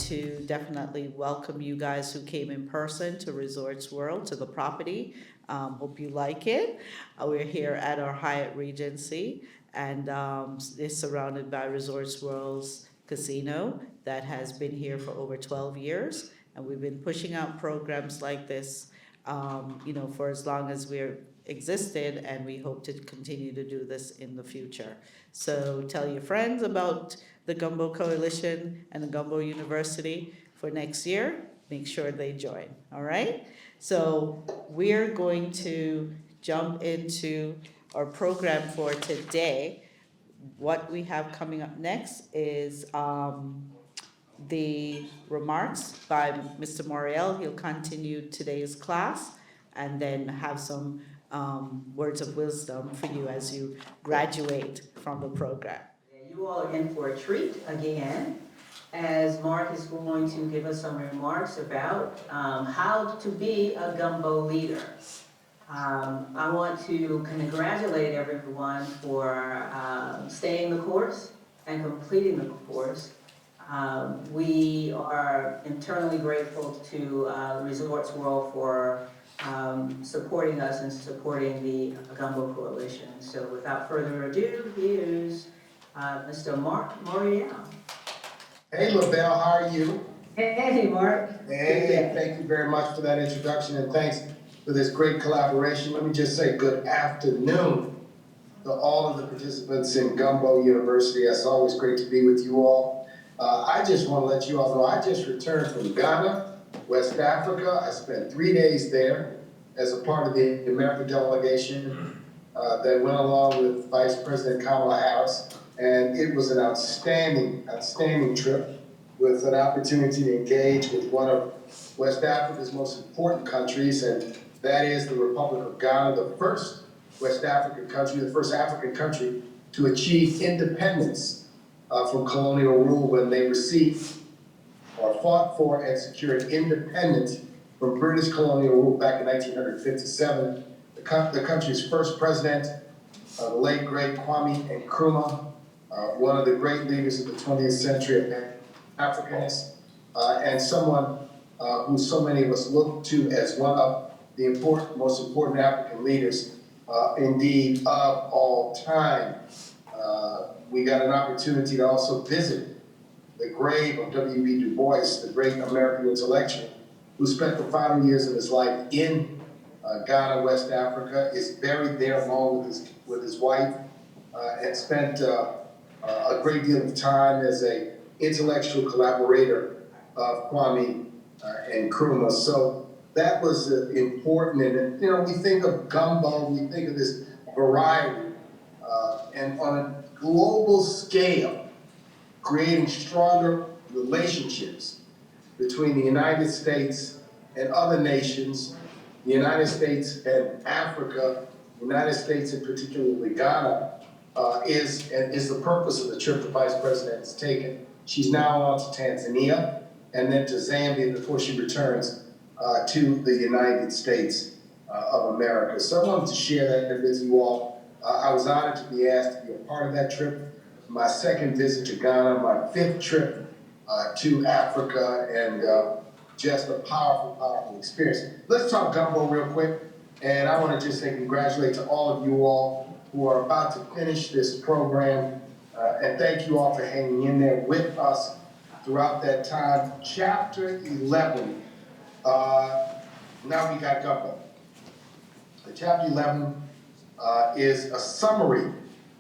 To definitely welcome you guys who came in person to Resorts World, to the property. Hope you like it. We're here at our Hyatt Regency, and it's surrounded by Resorts World's casino that has been here for over 12 years. And we've been pushing out programs like this, for as long as we're existed, and we hope to continue to do this in the future. So tell your friends about the Gumbo Coalition and the Gumbo University for next year. Make sure they join, all right? So we're going to jump into our program for today. What we have coming up next is the remarks by Mr. Moriel. He'll continue today's class and then have some words of wisdom for you as you graduate from the program. You all are in for a treat again, as Mark is going to give us some remarks about how to be a gumbo leader. I want to congratulate everyone for staying the course and completing the course. We are internally grateful to Resorts World for supporting us and supporting the Gumbo Coalition. So without further ado, here's Mr. Mark Moriel. Hey, LaBelle, how are you? Hey, Mark. Hey, thank you very much for that introduction, and thanks for this great collaboration. Let me just say good afternoon to all of the participants in Gumbo University. It's always great to be with you all. I just want to let you all know I just returned from Ghana, West Africa. I spent 3 days there as a part of the American delegation that went along with Vice President Kamala Harris. And it was an outstanding trip with an opportunity to engage with one of West Africa's most important countries, and that is the Republic of Ghana, the first West African country, the first African country to achieve independence from colonial rule when they received or fought for and secured independence from British colonial rule back in 1957. The country's first president, the late great Kwame Nkrumah, one of the great leaders of the 20th century of Africanists, and someone who so many of us look to as one of the most important African leaders, indeed, of all time. We got an opportunity to also visit the grave of W.B. Du Bois, the great American intellectual, who spent the final years of his life in Ghana, West Africa, is buried there along with his wife, and spent a great deal of time as an intellectual collaborator of Kwame Nkrumah. So that was important. And, we think of gumbo, we think of this variety, and on a global scale, creating stronger relationships between the United States and other nations, the United States and Africa, the United States and particularly Ghana, is the purpose of the trip the Vice President has taken. She's now on to Tanzania and then to Zambia before she returns to the United States of America. So I wanted to share that with you all. I was honored to be asked to be a part of that trip. My second visit to Ghana, my fifth trip to Africa, and just a powerful experience. Let's talk gumbo real quick. And I want to just say congratulate to all of you all who are about to finish this program. And thank you all for hanging in there with us throughout that time. Chapter 11, now we got gumbo. Chapter 11 is a summary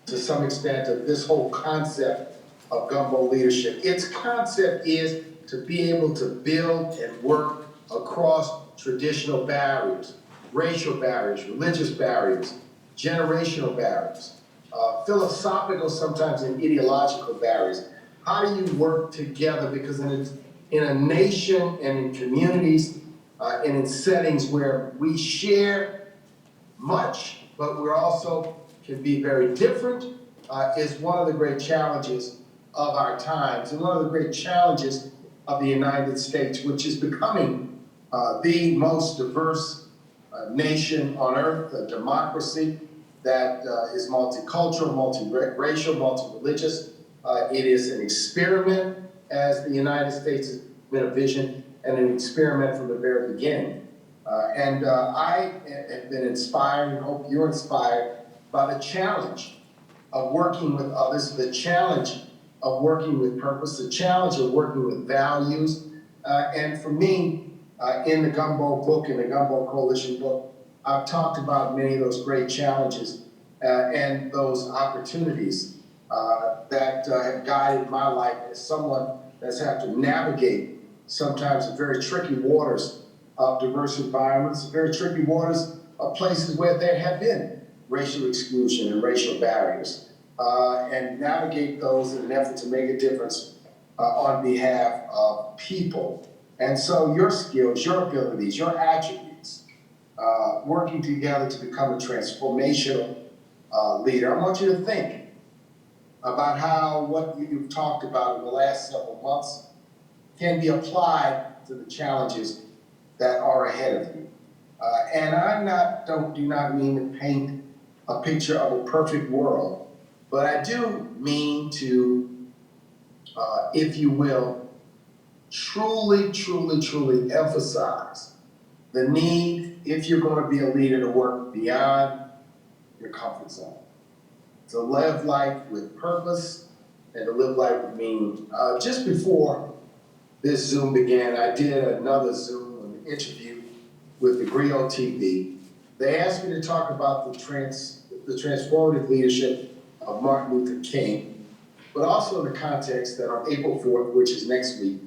to some extent of this whole concept of Gumbo leadership. Its concept is to be able to build and work across traditional barriers, racial barriers, religious barriers, generational barriers, philosophical sometimes and ideological barriers. How do you work together? Because in a nation and in communities and in settings where we share much, but we're also can be very different, is one of the great challenges of our times and one of the great challenges of the United States, which is becoming the most diverse nation on earth, a democracy that is multicultural, multiracial, multi-religious. It is an experiment, as the United States has been a vision, and an experiment from the very beginning. I have been inspired, and hope you're inspired, by the challenge of working with others, the challenge of working with purpose, the challenge of working with values. And for me, in the Gumbo book, in the Gumbo Coalition book, I've talked about many of those great challenges and those opportunities that have guided my life as someone that's had to navigate sometimes the very tricky waters of diverse environments, very tricky waters of places where there have been racial exclusion and racial barriers, and navigate those in an effort to make a difference on behalf of people. And so your skills, your abilities, your attributes, working together to become a transformational leader. I want you to think about how what you've talked about in the last several months can be applied to the challenges that are ahead of you. And do not mean to paint a picture of a perfect world, but I do mean to, if you will, truly emphasize the need, if you're going to be a leader, to work beyond your comfort zone, to live life with purpose and to live life with meaning. Just before this Zoom began, I did another Zoom interview with the Griot TV. They asked me to talk about the transformative leadership of Martin Luther King, but also in the context that on April 4th, which is next week,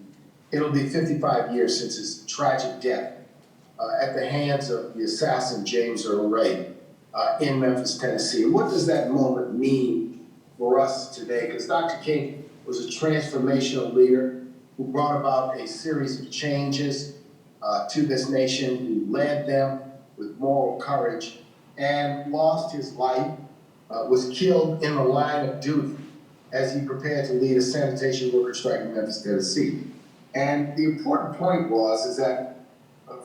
it'll be 55 years since his tragic death at the hands of the assassin James Earl Ray in Memphis, Tennessee. What does that moment mean for us today? Because Dr. King was a transformational leader who brought about a series of changes to this nation, who led them with moral courage, and lost his life, was killed in the line of duty as he prepared to lead a sanitation worker strike in Memphis, Tennessee. And the important point is that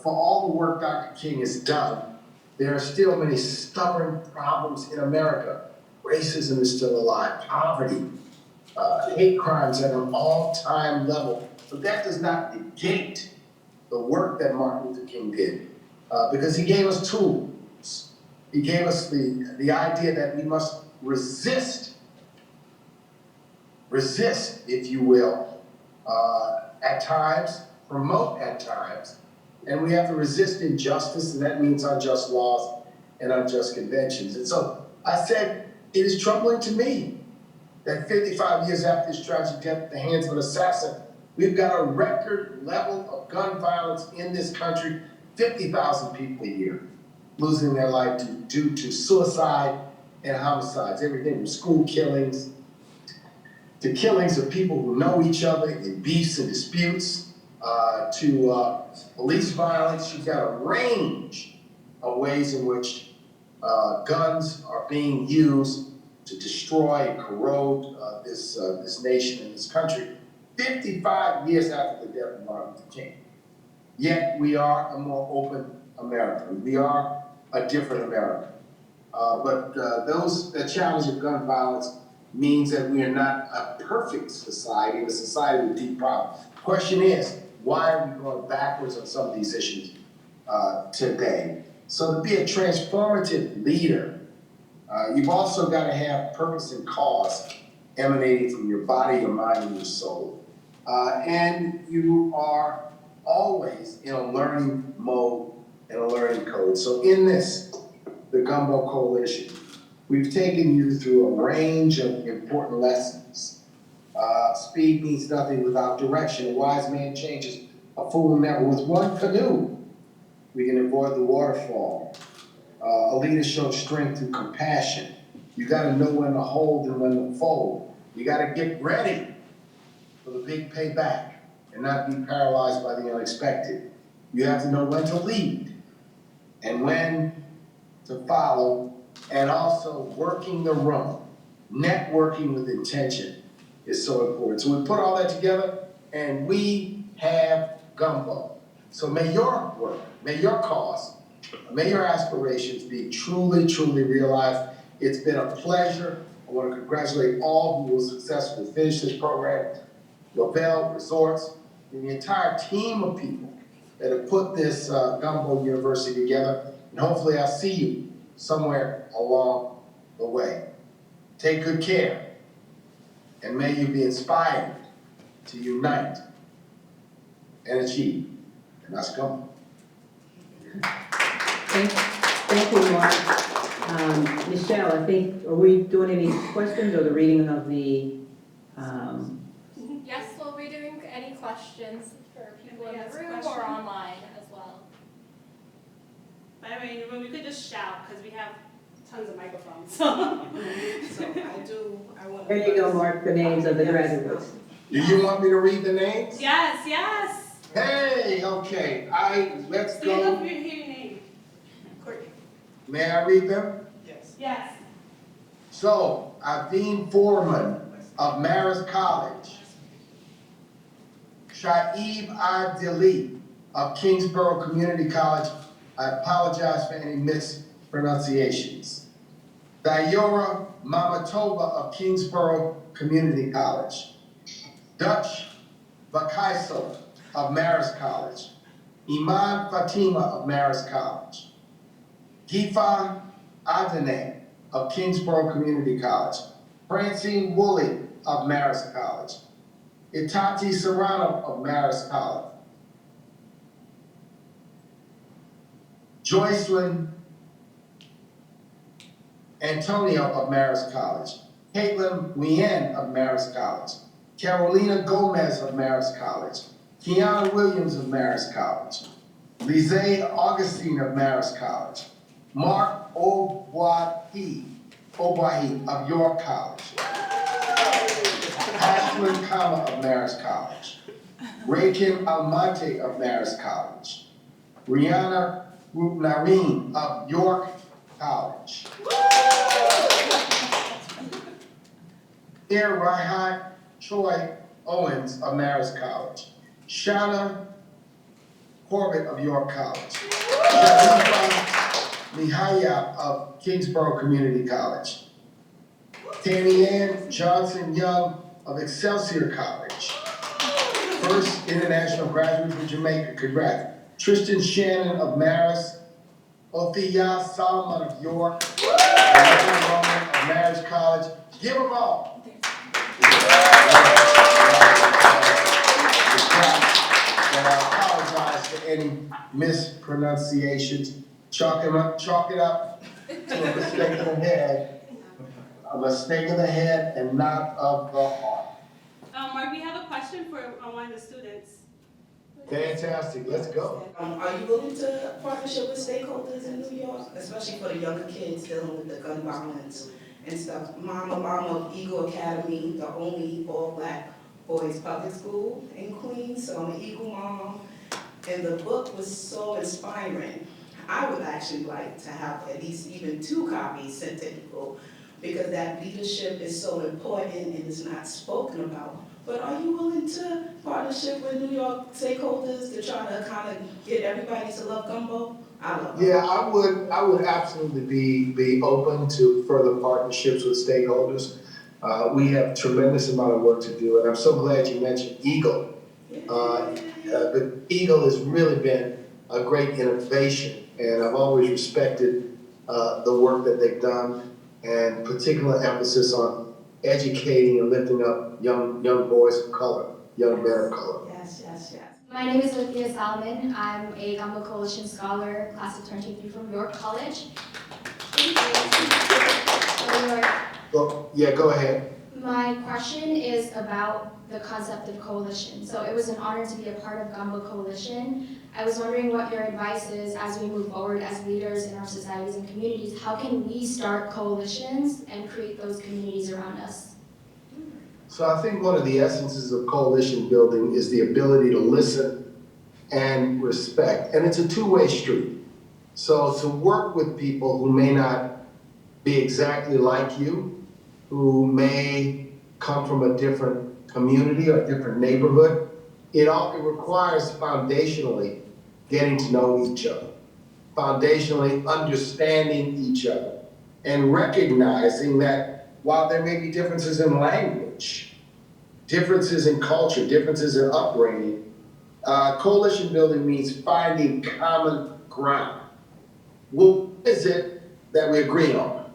for all the work Dr. King has done, there are still many stubborn problems in America. Racism is still alive, poverty, hate crimes at an all-time level. But that does not negate the work that Martin Luther King did, because he gave us tools. He gave us the idea that we must resist, if you will, at times, promote at times, and we have to resist injustice, and that means unjust laws and unjust conventions. And so I said, it is troubling to me that 55 years after his tragic death at the hands of an assassin, we've got a record level of gun violence in this country, 50,000 people a year losing their life due to suicide and homicides, everything from school killings to killings of people who know each other in beefs and disputes, to police violence. You've got a range of ways in which guns are being used to destroy and corrode this nation and this country 55 years after the death of Martin Luther King. Yet we are a more open America. We are a different America. But the challenge of gun violence means that we are not a perfect society, a society with deep problems. The question is, why are we going backwards on some of these issues today? So to be a transformative leader, you've also got to have purpose and cause emanating from your body, your mind, and your soul. And you are always in a learning mode and a learning code. So in this, the Gumbo Coalition. We've taken you through a range of important lessons. Speed means nothing without direction. A wise man changes, a fool never. With one canoe, we can avoid the waterfall. A leader shows strength through compassion. You gotta know when to hold and when to fold. You gotta get ready for the big payback and not be paralyzed by the unexpected. You have to know when to lead and when to follow, and also working the room, networking with intention is so important. So we put all that together and we have Gumbo. So may your work, may your cause, may your aspirations be truly, truly realized. It's been a pleasure. I want to congratulate all who will successfully finish this program, Lavelle Resorts, and the entire team of people that have put this Gumbo University together. And hopefully I'll see you somewhere along the way. Take good care, and may you be inspired to unite and achieve. And that's Gumbo. Thank you, Mark. Michelle, I think, are we doing any questions or the reading of the, Yes, we'll be doing any questions for people in the room or online as well. I mean, we could just shout because we have tons of microphones. So I want. there you go, Mark, the names of the graduates. Do you want me to read the names? Yes, yes. Hey, okay, let's Stand up go. if you hear your name. Courtney. May I read them? Yes. So, Aveen Foreman of Marist College. Shaib Adili of Kingsborough Community College. I apologize for any mispronunciations. Dayora Mamatoba of Kingsborough Community College. Dutch Bakaiso of Marist College. Iman Fatima of Marist College. Gifa Adene of Kingsborough Community College. Francine Woolley of Marist College. Itati Serrano of Marist College. Joycelyn Antonio of Marist College. Caitlin Wien of Marist College. Carolina Gomez of Marist College. Kiana Williams of Marist College. Lizzie Augustine of Marist College. Mark Obwahi of York College. Ashlyn Kama of Marist College. Raykin Almonte of Marist College. Rihanna Nareen of York College. Dear Rahat Troy Owens of Marist College. Shauna Corbett of York College. Sharifa Mihaya of Kingsborough Community College. Tammy Ann Johnson Young of Excelsior College. First international graduate from Jamaica, congrats. Tristan Shannon of Marist. Othia Solomon of York. Nathan Roman of Marist College. Give them all. And I apologize for any mispronunciations. Chalk it up to a mistake of the head. A mistake of the head and not of the heart. Mark, we have a question for one of the students. Fantastic, let's go. Are you willing to partnership with stakeholders in New York, especially for the younger kids dealing with the gun violence and stuff? Mama of Eagle Academy, the only all-black boys public school in Queens, so I'm an Eagle mom, and the book was so inspiring. I would actually like to have at least even 2 copies sent to people, because that leadership is so important and it's not spoken about. But are you willing to partnership with New York stakeholders to try to kind of get everybody to love Gumbo? I love it. Yeah, I would absolutely be open to further partnerships with stakeholders. We have tremendous amount of work to do, and I'm so glad you mentioned Eagle. The Eagle has really been a great innovation, and I've always respected the work that they've done, and particular emphasis on educating and lifting up young boys of color, young men of color. Yes. My name is Olivia Salmon. I'm a Gumbo Coalition Scholar, class of 2023 from York College. Yeah, go ahead. My question is about the concept of coalition. So it was an honor to be a part of Gumbo Coalition. I was wondering what your advice is as we move forward as leaders in our societies and communities. How can we start coalitions and create those communities around us? So I think one of the essences of coalition building is the ability to listen and respect. And it's a two-way street. So to work with people who may not be exactly like you, who may come from a different community or a different neighborhood, it requires foundationally getting to know each other, foundationally understanding each other, and recognizing that while there may be differences in language, differences in culture, differences in upbringing, coalition building means finding common ground. What is it that we agree on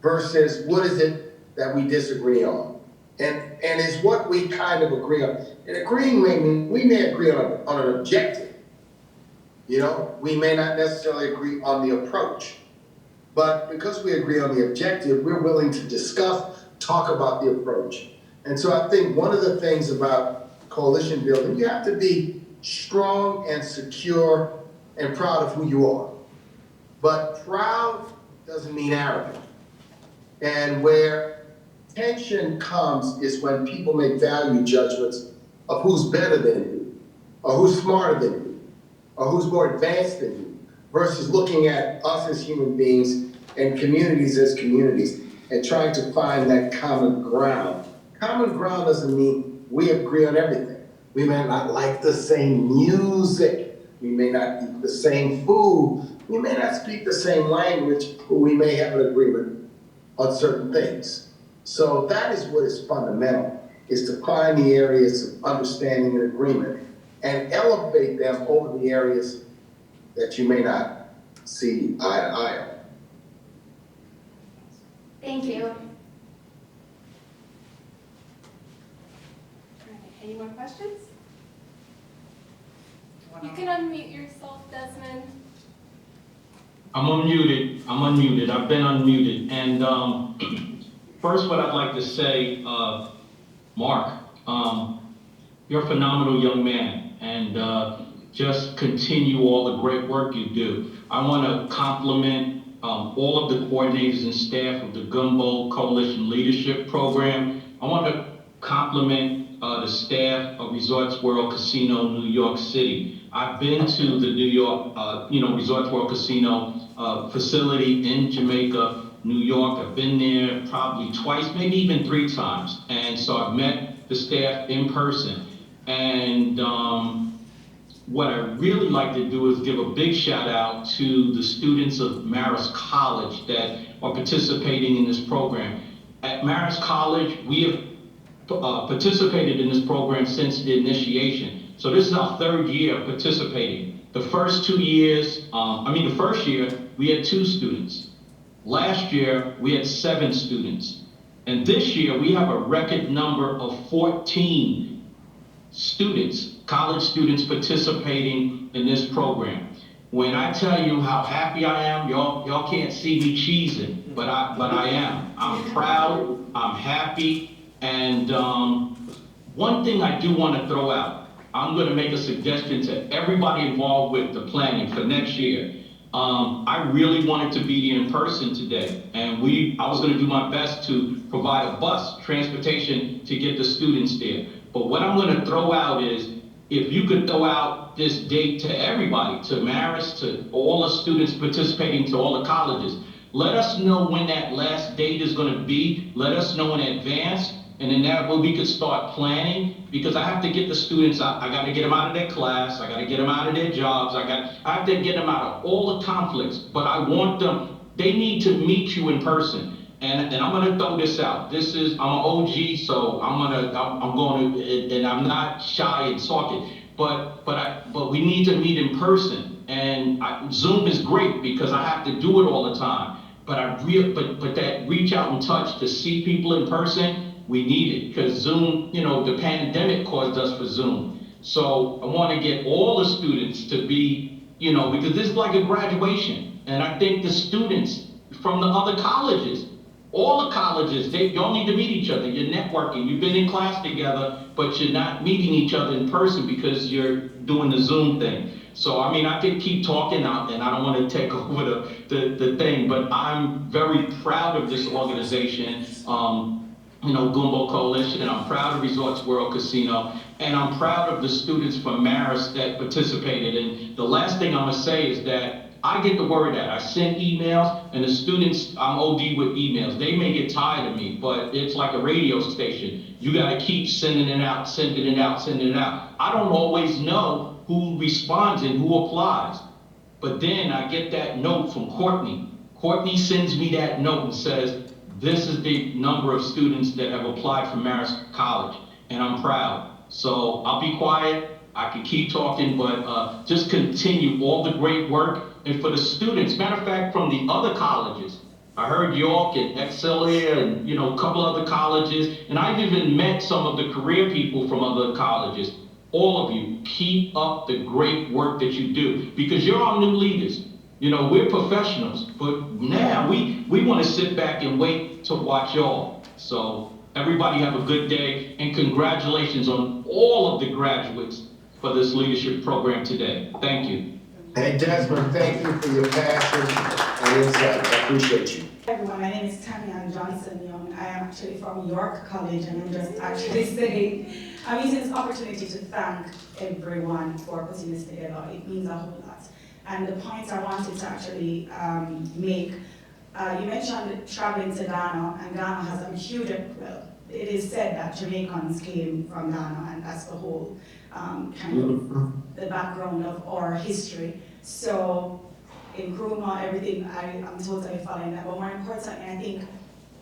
versus what is it that we disagree on? And is what we kind of agree on. And agreeing we may agree on an objective. You know, we may not necessarily agree on the approach. But because we agree on the objective, we're willing to discuss, talk about the approach. And so I think one of the things about coalition building, you have to be strong and secure and proud of who you are. But proud doesn't mean arrogant. And where tension comes is when people make value judgments of who's better than you, or who's smarter than you, or who's more advanced than you, versus looking at us as human beings and communities as communities and trying to find that common ground. Common ground doesn't mean we agree on everything. We may not like the same music. We may not eat the same food. We may not speak the same language, but we may have an agreement on certain things. So that is what is fundamental, is to find the areas of understanding and agreement and elevate them over the areas that you may not see eye to eye on. Thank you. All right, any more questions? You can unmute yourself, Desmond. I'm unmuted. I've been unmuted. And first, what I'd like to say, Mark, you're a phenomenal young man, and just continue all the great work you do. I want to compliment all of the coordinators and staff of the Gumbo Coalition Leadership Program. I want to compliment the staff of Resorts World Casino, New York City. I've been to the New York, Resorts World Casino facility in Jamaica, New York. I've been there probably twice, maybe even 3 times. And so I've met the staff in person. And what I really like to do is give a big shout out to the students of Marist College that are participating in this program. At Marist College, we have participated in this program since the initiation. So this is our 3rd year participating. The first 2 years, the first year, we had 2 students. Last year, we had 7 students. And this year, we have a record number of 14 students, college students participating in this program. When I tell you how happy I am, y'all can't see me cheesing, but I am. I'm proud, I'm happy, and one thing I do want to throw out, I'm going to make a suggestion to everybody involved with the planning for next year. I really wanted to be in person today, and I was going to do my best to provide a bus, transportation to get the students there. But what I'm going to throw out is, if you could throw out this date to everybody, to Marist, to all the students participating, to all the colleges, let us know when that last date is going to be. Let us know in advance. And then that way we could start planning, because I have to get the students out. I got to get them out of their class. I got to get them out of their jobs. I have to get them out of all the conflicts, but I want them, they need to meet you in person. And I'm going to throw this out. I'm an OG, so and I'm not shy in talking, but we need to meet in person. And Zoom is great because I have to do it all the time. But that reach out and touch to see people in person, we need it, because Zoom, the pandemic caused us for Zoom. So I want to get all the students to be, because this is like a graduation. And I think the students from the other colleges. All the colleges, you all need to meet each other. You're networking. You've been in class together, but you're not meeting each other in person because you're doing the Zoom thing. So, I mean, I could keep talking out, and I don't want to take over the thing, but I'm very proud of this organization, Gumbo Coalition, and I'm proud of Resorts World Casino, and I'm proud of the students from Marist that participated. And the last thing I'm going to say is that I get the word out. I send emails, and the students, I'm OD with emails. They may get tired of me, but it's like a radio station. You got to keep sending it out, sending it out, sending it out. I don't always know who responds and who applies. But then I get that note from Courtney. Courtney sends me that note and says, this is the number of students that have applied for Marist College, and I'm proud. So I'll be quiet. I can keep talking, but just continue all the great work. And for the students, matter of fact, from the other colleges, I heard York and Excelia and a couple other colleges, and I've even met some of the career people from other colleges. All of you, keep up the great work that you do, because you're our new leaders. We're professionals, but now we want to sit back and wait to watch y'all. So everybody have a good day, and congratulations on all of the graduates for this leadership program today. Thank you. Hey, Desmond, thank you for your passion and insight. I appreciate you. Hi everyone, my name is Tanya Johnson Young. I am actually from York College, and I'm just actually saying, I'm using this opportunity to thank everyone for putting this together. It means a whole lot. And the points I wanted to actually make, you mentioned traveling to Ghana, and Ghana has a huge, well, it is said that Jamaicans came from Ghana, and that's the whole kind of the background of our history. So in Nkrumah, everything, I'm totally following that. But more importantly, I think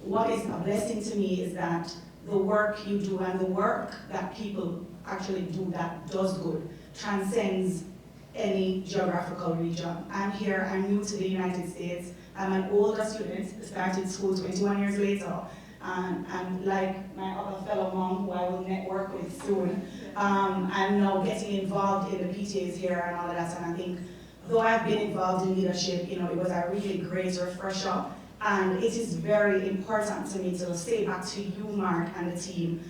what is a blessing to me is that the work you do and the work that people actually do that does good transcends any geographical region. I'm here, I'm new to the United States. I'm an older student, started school 21 years later. And like my other fellow mom, who I will network with soon, I'm now getting involved in the PTAs here and all of that. And I think, though I've been involved in leadership, it was a really great refresher. And it is very important to me to say back to you, Mark, and the team,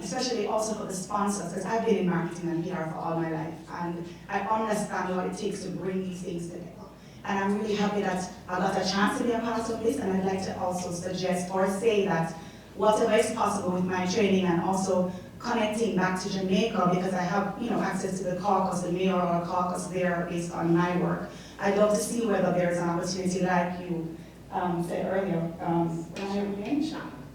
especially also for the sponsors, because I've been in marketing and PR for all my life. And I understand what it takes to bring these things together. And I'm really happy that I got a chance to be a part of this, and I'd like to also suggest or say that whatever is possible with my training and also connecting back to Jamaica, because I have access to the caucus, the mayoral caucus there based on my work. I'd love to see whether there's an opportunity like you said earlier, what's your name?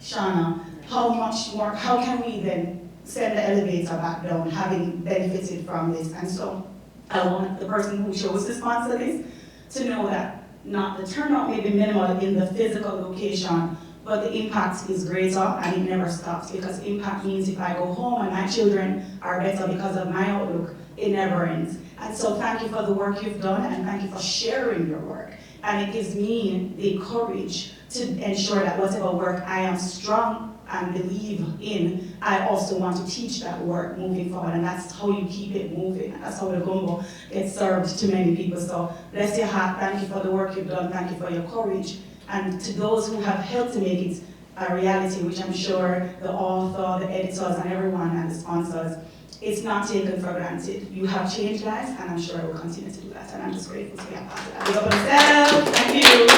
Shauna. How much more, how can we then send the elevator back down, having benefited from this? And so I want the person who chose to sponsor this to know that not the turnout may be minimal in the physical location, but the impact is greater and it never stops, because impact means if I go home and my children are better because of my outlook, it never ends. And so thank you for the work you've done, and thank you for sharing your work. And it gives me the courage to ensure that whatever work I am strong and believe in, I also want to teach that work moving forward, and that's how you keep it moving, and that's how the gumbo gets served to many people. So bless your heart, thank you for the work you've done, thank you for your courage, and to those who have helped to make it a reality, which I'm sure the author, the editors, and everyone, and the sponsors, it's not taken for granted. You have changed lives, and I'm sure I will continue to do that, and I'm just grateful to be a part of that. Big up myself. Thank you.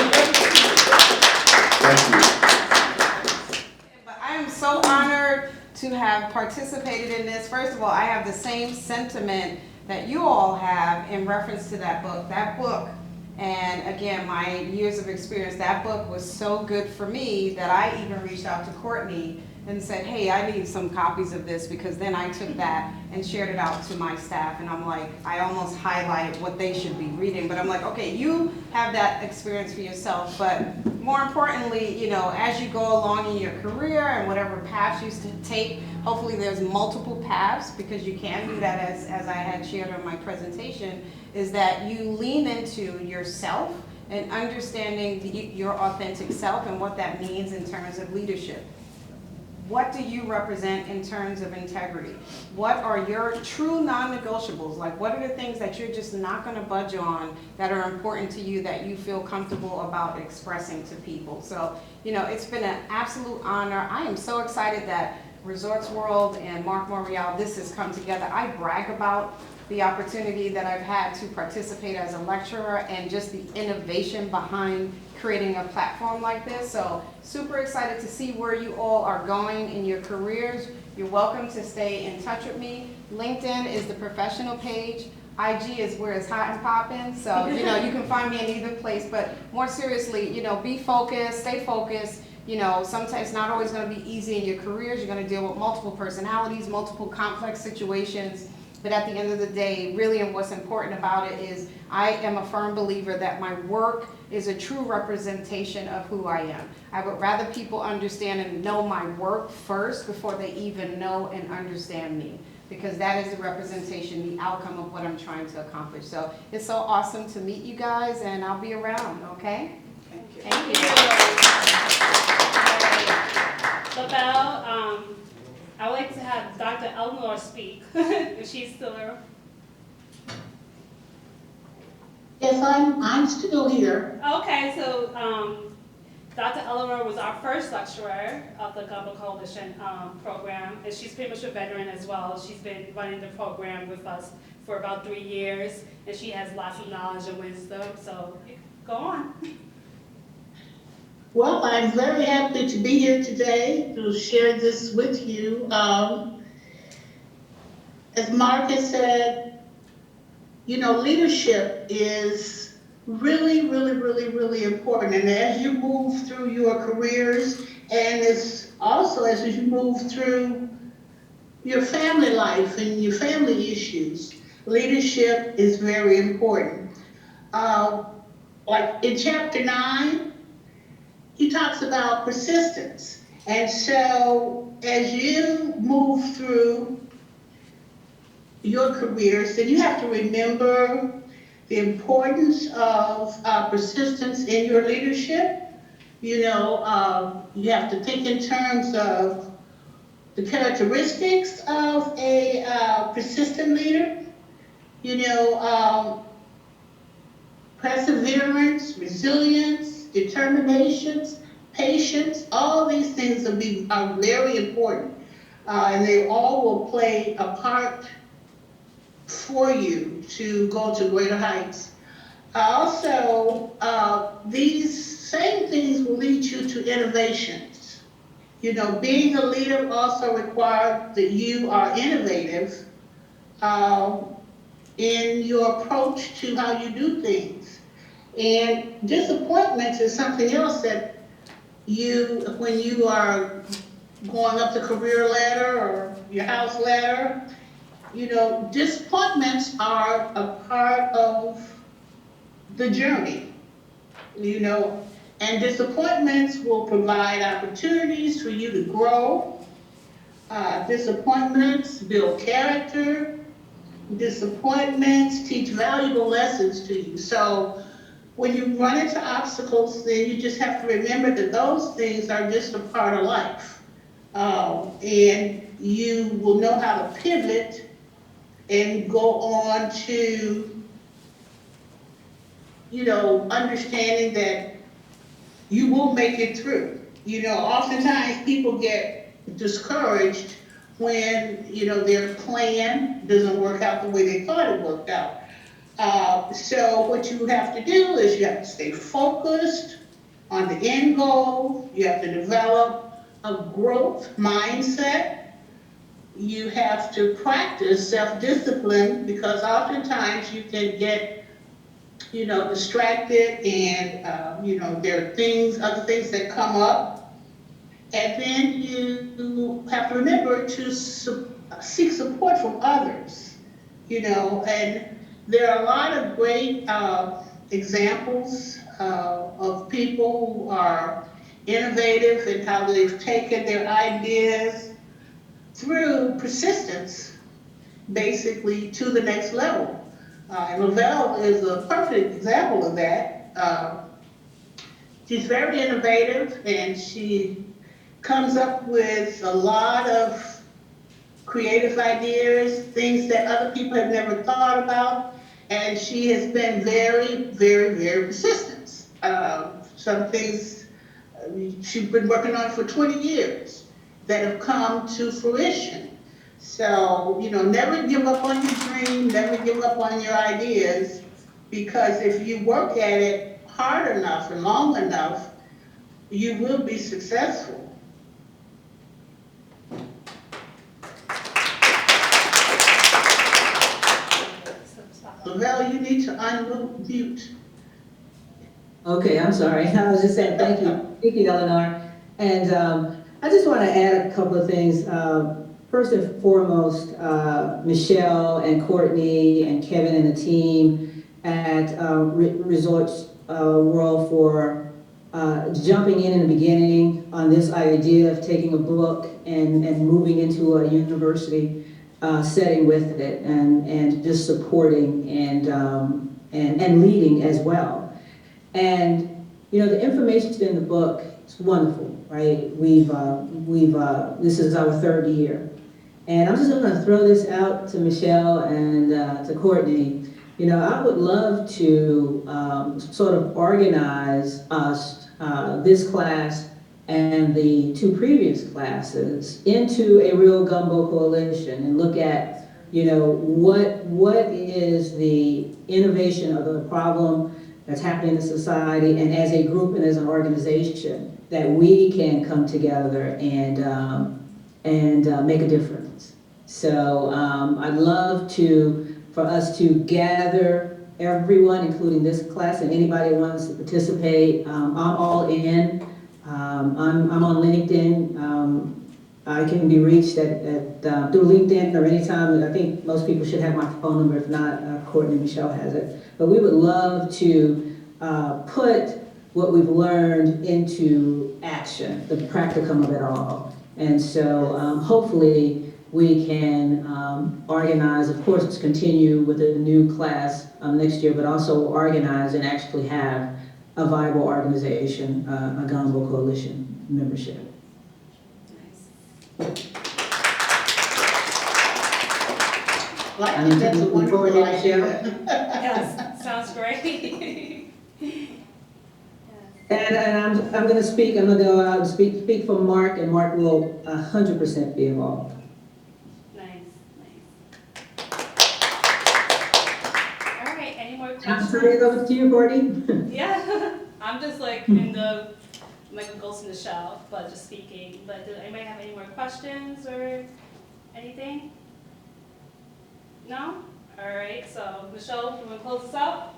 Thank you. I am so honored to have participated in this. First of all, I have the same sentiment that you all have in reference to that book. That book, and again, my years of experience, that book was so good for me that I even reached out to Courtney and said, hey, I need some copies of this, because then I took that and shared it out to my staff, and I'm like, I almost highlighted what they should be reading, but I'm like, okay, you have that experience for yourself, but more importantly, as you go along in your career and whatever paths you take, hopefully there's multiple paths, because you can do that, as I had shared in my presentation, is that you lean into yourself and understanding your authentic self and what that means in terms of leadership. what do you represent in terms of integrity? What are your true non-negotiables? Like, what are the things that you're just not gonna budge on that are important to you that you feel comfortable about expressing to people? So, it's been an absolute honor. I am so excited that Resorts World and Mark Morial, this has come together. I brag about the opportunity that I've had to participate as a lecturer and just the innovation behind creating a platform like this. So super excited to see where you all are going in your careers. You're welcome to stay in touch with me. LinkedIn is the professional page. IG is where it's hot and popping. So, you can find me in either place. But more seriously, be focused, stay focused. Sometimes it's not always going to be easy in your careers. You're going to deal with multiple personalities, multiple complex situations. But at the end of the day, really, and what's important about it is I am a firm believer that my work is a true representation of who I am. I would rather people understand and know my work first before they even know and understand me, because that is the representation, the outcome of what I'm trying to accomplish. So it's so awesome to meet you guys, and I'll be around, okay? Thank you. Thank you. LaBelle, I would like to have Dr. Eleanor speak, if she's still there. Yes, I'm still here. Okay, so Dr. Eleanor was our first lecturer of the Gumbo Coalition program, and she's pretty much a veteran as well. She's been running the program with us for about 3 years, and she has lots of knowledge and wisdom, so go on. Well, I'm very happy to be here today to share this with you. As Mark has said, leadership is really, really, really, really important. And as you move through your careers, and as you move through your family life and your family issues, leadership is very important. Like in chapter 9, he talks about persistence. And so as you move through your careers, then you have to remember the importance of persistence in your leadership. You have to think in terms of the characteristics of a persistent leader. Perseverance, resilience, determinations, patience, all these things are very important, and they all will play a part for you to go to greater heights. Also, these same things will lead you to innovations. Being a leader also requires that you are innovative in your approach to how you do things. And disappointments is something else that when you are going up the career ladder or your house ladder, disappointments are a part of the journey, and disappointments will provide opportunities for you to grow. Disappointments build character. Disappointments teach valuable lessons to you. So when you run into obstacles, then you just have to remember that those things are just a part of life. And you will know how to pivot and go on to, understanding that you will make it through. Oftentimes people get discouraged when, their plan doesn't work out the way they thought it worked out. So what you have to do is you have to stay focused on the end goal. You have to develop a growth mindset. You have to practice self-discipline, because oftentimes you can get, distracted, and, there are other things that come up. And then you have to remember to seek support from others, and there are a lot of great examples of people who are innovative in how they've taken their ideas through persistence, basically, to the next level. And LaBelle is a perfect example of that. She's very innovative, and she comes up with a lot of creative ideas, things that other people have never thought about, and she has been very, very, very persistent. Some things she's been working on for 20 years that have come to fruition. So, never give up on your dream, never give up on your ideas, because if you work at it hard enough and long enough, you will be successful. Lavelle, you need to unmute. Okay, I'm sorry. I was just saying thank you, Eleanor. And I just want to add a couple of things. First and foremost, Michelle and Courtney and Kevin and the team at Resorts World for jumping in the beginning on this idea of taking a book and moving into a university setting with it, and just supporting and leading as well. And the information in the book is wonderful, right? This is our third year, and I'm just going to throw this out to Michelle and to Courtney. I would love to sort of organize us, this class and the two previous classes, into a real Gumbo Coalition and look at, what is the innovation of the problem that's happening in society, and as a group and as an organization that we can come together and make a difference. So I'd love for us to gather everyone, including this class and anybody who wants to participate. I'm all in. I'm on LinkedIn. I can be reached through LinkedIn or anytime. I think most people should have my phone number. If not, Courtney and Michelle has it. But we would love to put what we've learned into action, the practicum of it all. And so hopefully we can organize, of course, continue with a new class next year, but also organize and actually have a viable organization, a Gumbo Coalition membership. I think that's a wonderful idea. Yes, sounds great. And I'm going to speak. I'm going to go out and speak for Mark, and Mark will 100% be involved. Nice. All right, any more I'll questions? turn it over to you, Courtney. Yeah, I'm just like like a ghost in the shell, but just speaking. But does anybody have any more questions or anything? No? All right, so Michelle, you want to close us out?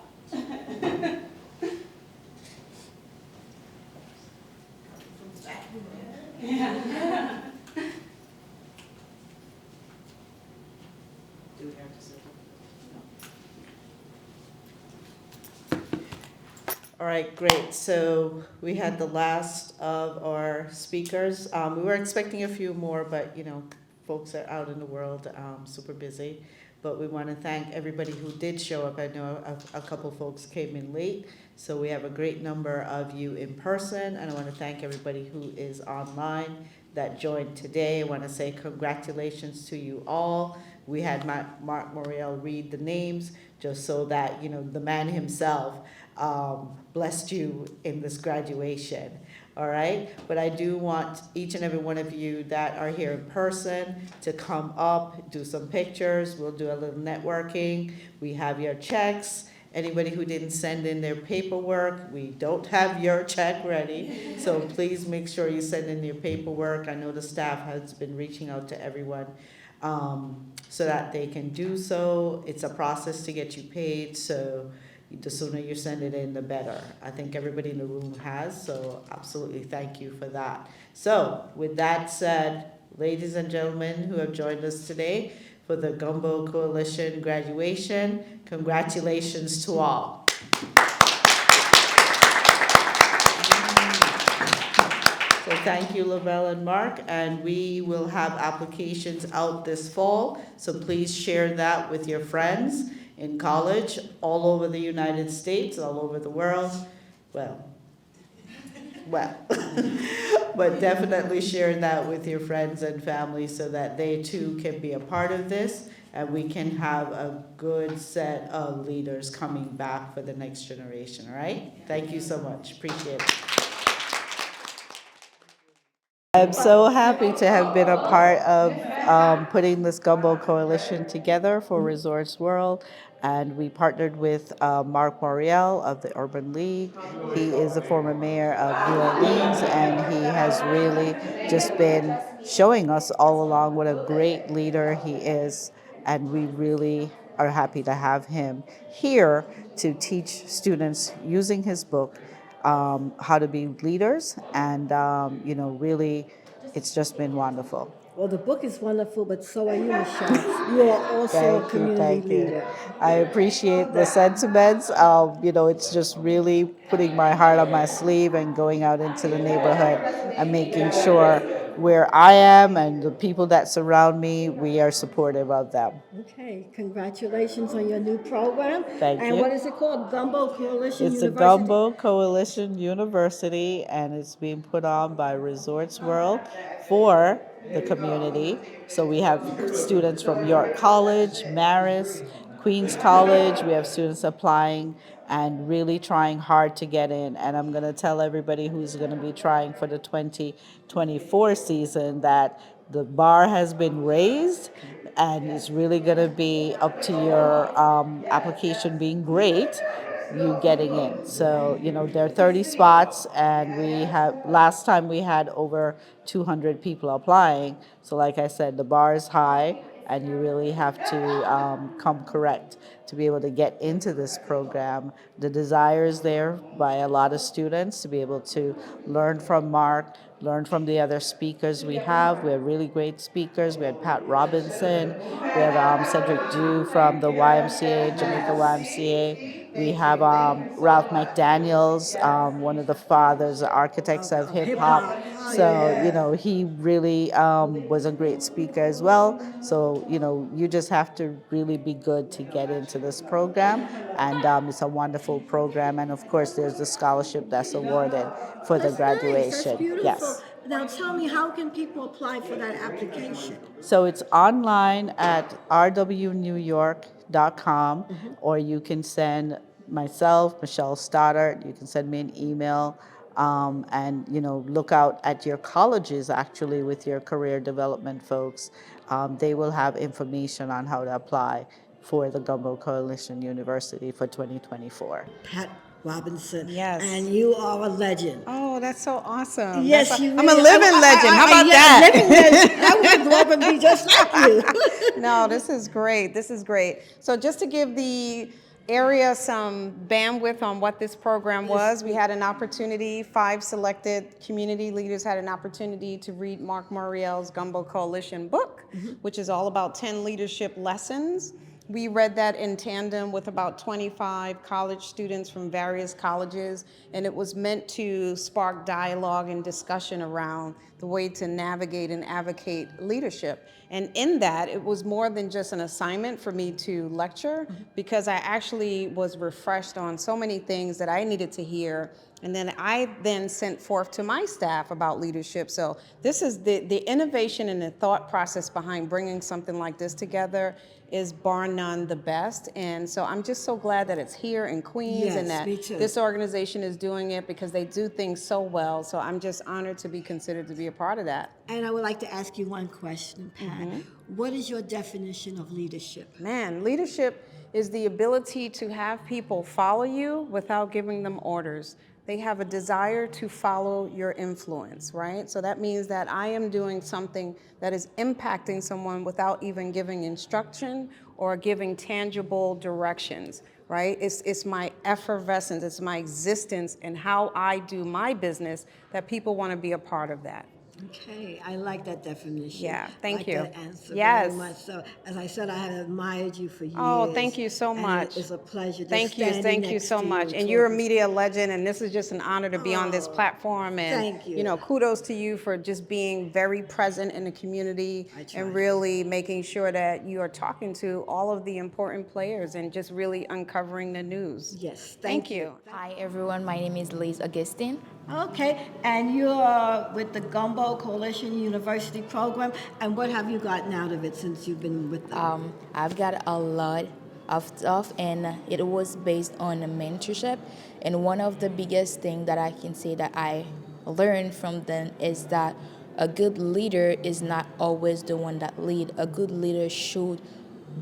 Yeah. Do we have to sit? All right, great. So we had the last of our speakers. We were expecting a few more, but folks are out in the world, super busy. But we want to thank everybody who did show up. I know a couple folks came in late, so we have a great number of you in person, and I want to thank everybody who is online that joined today. I want to say congratulations to you all. We had Mark Moriel read the names just so that the man himself blessed you in this graduation. All right, but I do want each and every one of you that are here in person to come up, do some pictures. We'll do a little networking. We have your checks. Anybody who didn't send in their paperwork, we don't have your check ready. So please make sure you send in your paperwork. I know the staff has been reaching out to everyone so that they can do so. It's a process to get you paid, so the sooner you send it in, the better. I think everybody in the room has, so absolutely thank you for that. So with that said, ladies and gentlemen who have joined us today for the Gumbo Coalition graduation, congratulations to all. So thank you, Lavelle and Mark, and we will have applications out this fall, so please share that with your friends in college, all over the United States, all over the world. Well, well. But definitely sharing that with your friends and family so that they too can be a part of this and we can have a good set of leaders coming back for the next generation, all right? Thank you so much. Appreciate it. I'm so happy to have been a part of putting this Gumbo Coalition together for Resorts World. And we partnered with Mark Moriel of the Urban League. He is the former mayor of New Orleans, and he has really just been showing us all along what a great leader he is. And we really are happy to have him here to teach students using his book how to be leaders, and really, it's just been wonderful. Well, the book is wonderful, but so are you, Michelle. You are also a community leader. I appreciate the sentiments. It's just really putting my heart on my sleeve and going out into the neighborhood and making sure where I am and the people that surround me, we are supportive of them. Okay, congratulations on your new program. Thank you. And what is it called? Gumbo Coalition It's University? the Gumbo Coalition University, and it's being put on by Resorts World for the community. So we have students from York College, Marist, Queens College. We have students applying and really trying hard to get in. And I'm going to tell everybody who's going to be trying for the 2024 season that the bar has been raised, and it's really going to be up to your application being great, you getting in. So, there are 30 spots, and last time we had over 200 people applying. So like I said, the bar is high, and you really have to come correct to be able to get into this program. The desire is there by a lot of students to be able to learn from Mark, learn from the other speakers we have. We have really great speakers. We had Pat Robinson. We have Cedric Dew from the YMCA, Jamaica YMCA. We have Ralph McDaniels, one of the fathers, the architects of hip hop. So, he really was a great speaker as well. So, you just have to really be good to get into this program. And it's a wonderful program. And of course, there's the scholarship that's awarded for the graduation. Nice. That's beautiful. Yes. Now tell me, how can people apply for that application? So it's online at rwnewyork.com, or you can send myself, Michelle Stoddard, you can send me an email, and look out at your colleges actually with your career development folks. They will have information on how to apply for the Gumbo Coalition University for 2024. Pat Robinson. Yes. And you are a legend. Oh, that's so awesome. Yes, That's you I'm a really- living legend. How about that? Living legend. I would love to be just like you. No, this is great. This is great. So just to give the area some bandwidth on what this program was, we had an opportunity, 5 selected community leaders had an opportunity to read Mark Moriel's Gumbo Coalition book, which is all about 10 leadership lessons. We read that in tandem with about 25 college students from various colleges, and it was meant to spark dialogue and discussion around the way to navigate and advocate leadership. And in that, it was more than just an assignment for me to lecture, because I actually was refreshed on so many things that I needed to hear. And then I sent forth to my staff about leadership. So this is the innovation and the thought process behind bringing something like this together is bar none the best. And so I'm just so glad that it's here in Queens, and that this organization is doing it, because they do things so well. So I'm just honored to be considered to be a part of that. And I would like to ask you one question, Pat. What is your definition of leadership? Man, leadership is the ability to have people follow you without giving them orders. They have a desire to follow your influence, right? So that means that I am doing something that is impacting someone without even giving instruction or giving tangible directions, right? It's my effervescence, it's my existence and how I do my business that people want to be a part of that. Okay, I like that definition. Yeah, thank you. you. That answer Yes. very much. So, as I said, I have admired you for years. Oh, thank you so much. And it's a pleasure. Just Thank you next so to much. you And you're a talking. media legend, and this is just an honor to be on this platform. And thank you. Kudos to you for just being very present in the community and really making sure that you are talking to all of the important players and just really uncovering the news. Yes, Thank you. Hi everyone, my name is Liz Augustine. Okay, and you're with the Gumbo Coalition University program, and what have you gotten out of it since you've been with them? I've got a lot of stuff, and it was based on a mentorship. And one of the biggest things that I can say that I learned from them is that a good leader is not always the one that lead. A good leader should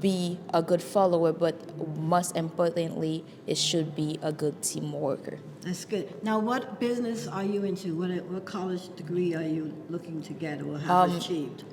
be a good follower, but most importantly, it should be a good team worker. That's good. Now, what business are you into? What college degree are you looking to get or have achieved?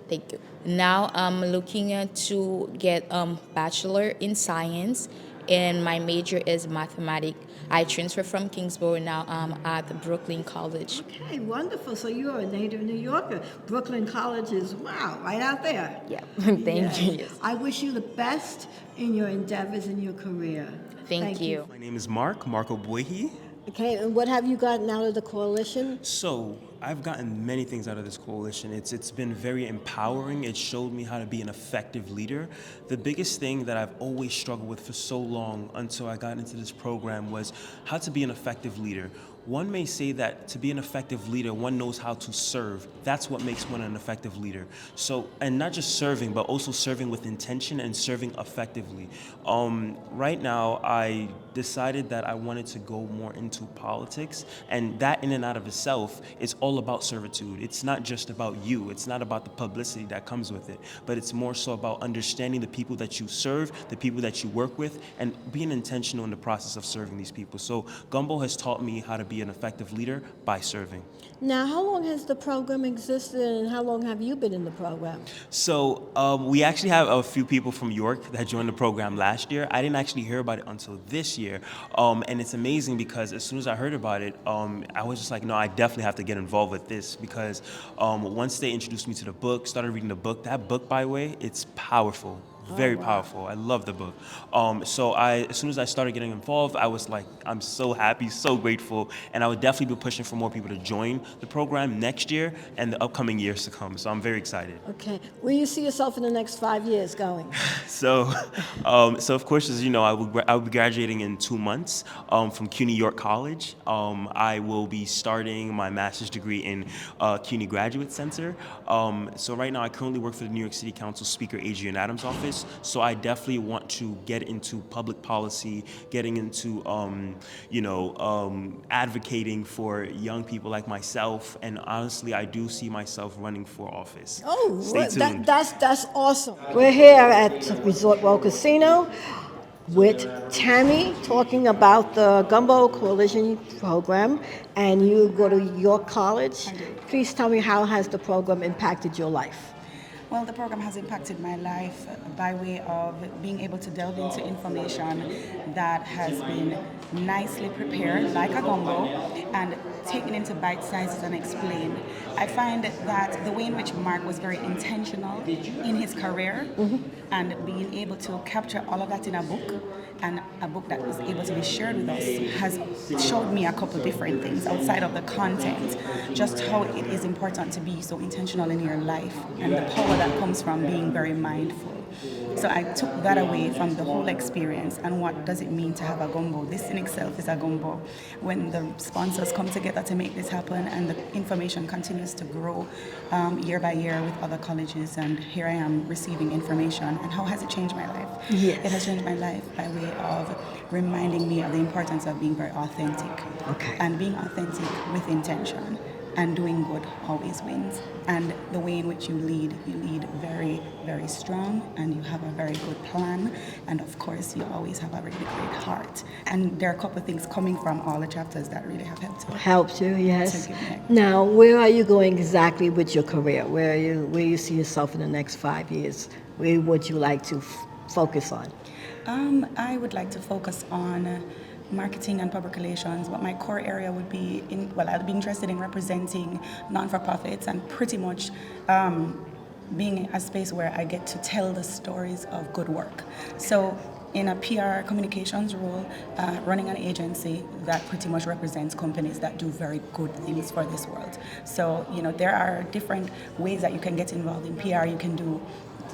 Thank you. Now I'm looking to get bachelor in science, and my major is mathematics. I transferred from Kingsborough. Now I'm at Brooklyn College. Okay, wonderful. So you're a native New Yorker. Brooklyn College is, wow, right out there. Yeah, thank you. Yes. I wish you the best in your endeavors in your career. Thank you. My name is Marco Boyhi. Okay, and what have you gotten out of the coalition? So I've gotten many things out of this coalition. It's been very empowering. It showed me how to be an effective leader. The biggest thing that I've always struggled with for so long until I got into this program was how to be an effective leader. One may say that to be an effective leader, one knows how to serve. That's what makes one an effective leader. So, and not just serving, but also serving with intention and serving effectively. Right now, I decided that I wanted to go more into politics, and that in and out of itself is all about servitude. It's not just about you. It's not about the publicity that comes with it, but it's more so about understanding the people that you serve, the people that you work with, and being intentional in the process of serving these people. So Gumbo has taught me how to be an effective leader by serving. Now, how long has the program existed and how long have you been in the program? So we actually have a few people from York that joined the program last year. I didn't actually hear about it until this year. And it's amazing because as soon as I heard about it, I was just like, no, I definitely have to get involved with this because once they introduced me to the book, started reading the book, that book, by the way, it's powerful. Very powerful. I love the book. So as soon as I started getting involved, I was like, I'm so happy, so grateful, and I would definitely be pushing for more people to join the program next year and the upcoming years to come. So I'm very excited. Okay. Where do you see yourself in the next 5 years going? So of course, as you know, I will be graduating in 2 months from CUNY York College. I will be starting my master's degree in CUNY Graduate Center. So right now, I currently work for the New York City Council Speaker Adrian Adams' office. So I definitely want to get into public policy, getting into, advocating for young people like myself. And honestly, I do see myself running for office. Oh, Stay tuned. that's awesome. We're here at Resort World Casino with Tammy talking about the Gumbo Coalition program, and you go to York College. Please tell me, how has the program impacted your life? Well, the program has impacted my life by way of being able to delve into information that has been nicely prepared, like a gumbo, and taken into bite sizes and explained. I find that the way in which Mark was very intentional in his career and being able to capture all of that in a book, and a book that was able to be shared with us, has showed me a couple different things outside of the content, just how it is important to be so intentional in your life and the power that comes from being very mindful. So I took that away from the whole experience, and what does it mean to have a gumbo? This in itself is a gumbo. When the sponsors come together to make this happen and the information continues to grow year by year with other colleges, and here I am receiving information, and how has it changed my life? Yes. It has changed my life by way of reminding me of the importance of being very authentic. Okay. And being authentic with intention. And doing good always wins. And the way in which you lead very, very strong, and you have a very good plan, and of course you always have a really great heart. And there are a couple of things coming from all the chapters that really have helped you, yes. to give me. Now, where are you going exactly with your career? Where you see yourself in the next 5 years? Where would you like to focus on? I would like to focus on marketing and public relations, but my core area would be I'd be interested in representing non-for-profits and pretty much being a space where I get to tell the stories of good work. So in a PR communications role, running an agency that pretty much represents companies that do very good things for this world. So, there are different ways that you can get involved in PR. You can do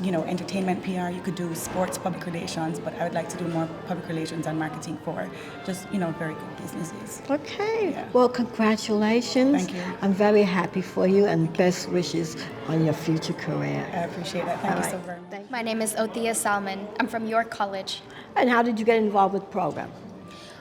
entertainment PR, you could do sports public relations, but I would like to do more public relations and marketing for just, very good businesses. Okay. Yeah. Well, congratulations. Thank you. I'm very happy for you and best wishes on your future career. I appreciate that. Thank All you so right. very much. My name is Othia Salmon. I'm from York College. And how did you get involved with the program?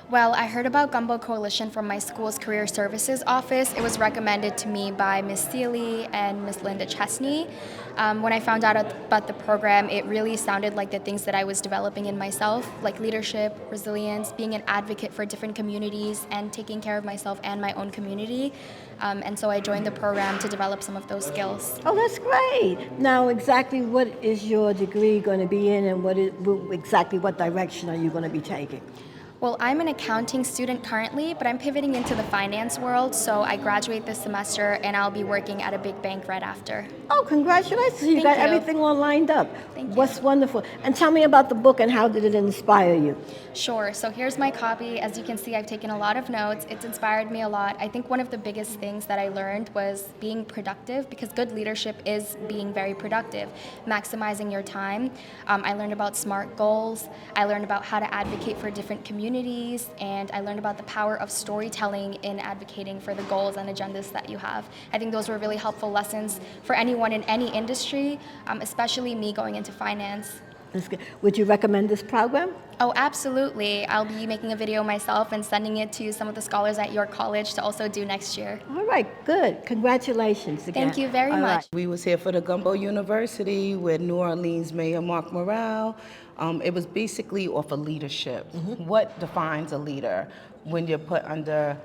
Well, I heard about Gumbo Coalition from my school's Career Services office. It was recommended to me by Ms. Seeley and Ms. Linda Chesney. When I found out about the program, it really sounded like the things that I was developing in myself, like leadership, resilience, being an advocate for different communities, and taking care of myself and my own community. And so I joined the program to develop some of those skills. Oh, that's great. Now, exactly what is your degree going to be in, and exactly what direction are you going to be taking? Well, I'm an accounting student currently, but I'm pivoting into the finance world, so I graduate this semester and I'll be working at a big bank right after. Oh, congratulations. You Thank got you. everything all lined up. Thank you. What's wonderful. And tell me about the book and how did it inspire you? Sure, so here's my copy. As you can see, I've taken a lot of notes. It's inspired me a lot. I think one of the biggest things that I learned was being productive, because good leadership is being very productive, maximizing your time. I learned about SMART goals. I learned about how to advocate for different communities, and I learned about the power of storytelling in advocating for the goals and agendas that you have. I think those were really helpful lessons for anyone in any industry, especially me going into finance. That's good. Would you recommend this program? Oh, absolutely. I'll be making a video myself and sending it to some of the scholars at York College to also do next year. All right, good. Congratulations again. Thank you very All much. right. We was here for the Gumbo University with New Orleans Mayor Mark Morale. It was basically off of leadership. What defines a leader? When you're put under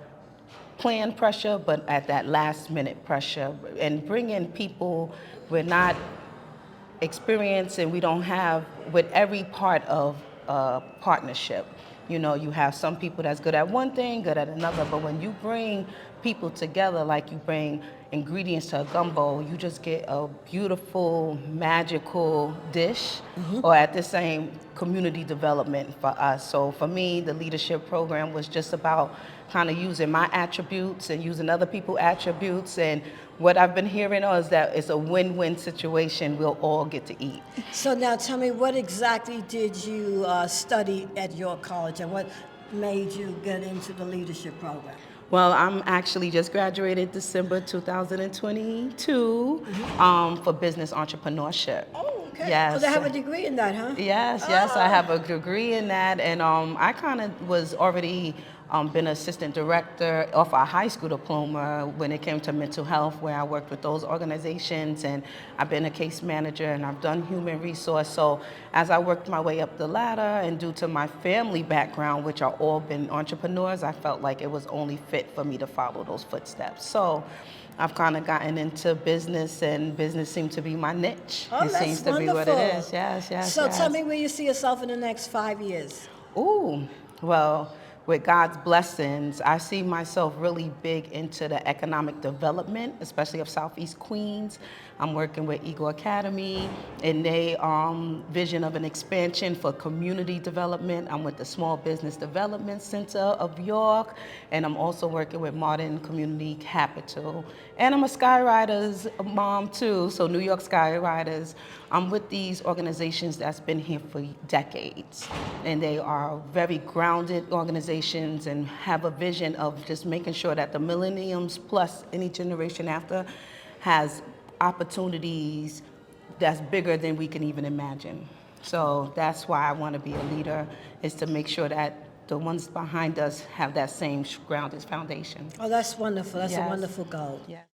planned pressure, but at that last minute pressure, and bring in people we're not experienced and we don't have with every part of partnership. You have some people that's good at one thing, good at another, but when you bring people together like you bring ingredients to a gumbo, you just get a beautiful, magical dish, or at the same community development for us. So for me, the leadership program was just about kind of using my attributes and using other people's attributes, and what I've been hearing is that it's a win-win situation. We'll all get to eat. So now tell me, what exactly did you study at your college, and what made you get into the leadership program? Well, I'm actually just graduated December 2022 for business entrepreneurship. Oh, okay. Yes. So they have a degree in that, huh? Yes, I have a degree in that, and I kind of was already been assistant director of a high school diploma when it came to mental health, where I worked with those organizations, and I've been a case manager and I've done human resource. So as I worked my way up the ladder, and due to my family background, which are all been entrepreneurs, I felt like it was only fit for me to follow those footsteps. So I've kind of gotten into business, and business seems to be my niche. Oh, it that's seems to wonderful. be what it is. Yes. So tell me where you see yourself in the next 5 years. Ooh, well, with God's blessings, I see myself really big into the economic development, especially of Southeast Queens. I'm working with Eagle Academy and they vision of an expansion for community development. I'm with the Small Business Development Center of York, and I'm also working with Modern Community Capital. And I'm a Skyriders mom too, so New York Skyriders. I'm with these organizations that's been here for decades, and they are very grounded organizations and have a vision of just making sure that the millenniums plus any generation after has opportunities that's bigger than we can even imagine. So that's why I want to be a leader, is to make sure that the ones behind us have that same grounded foundation. Oh, that's wonderful. That's a Yes. wonderful goal. Yeah.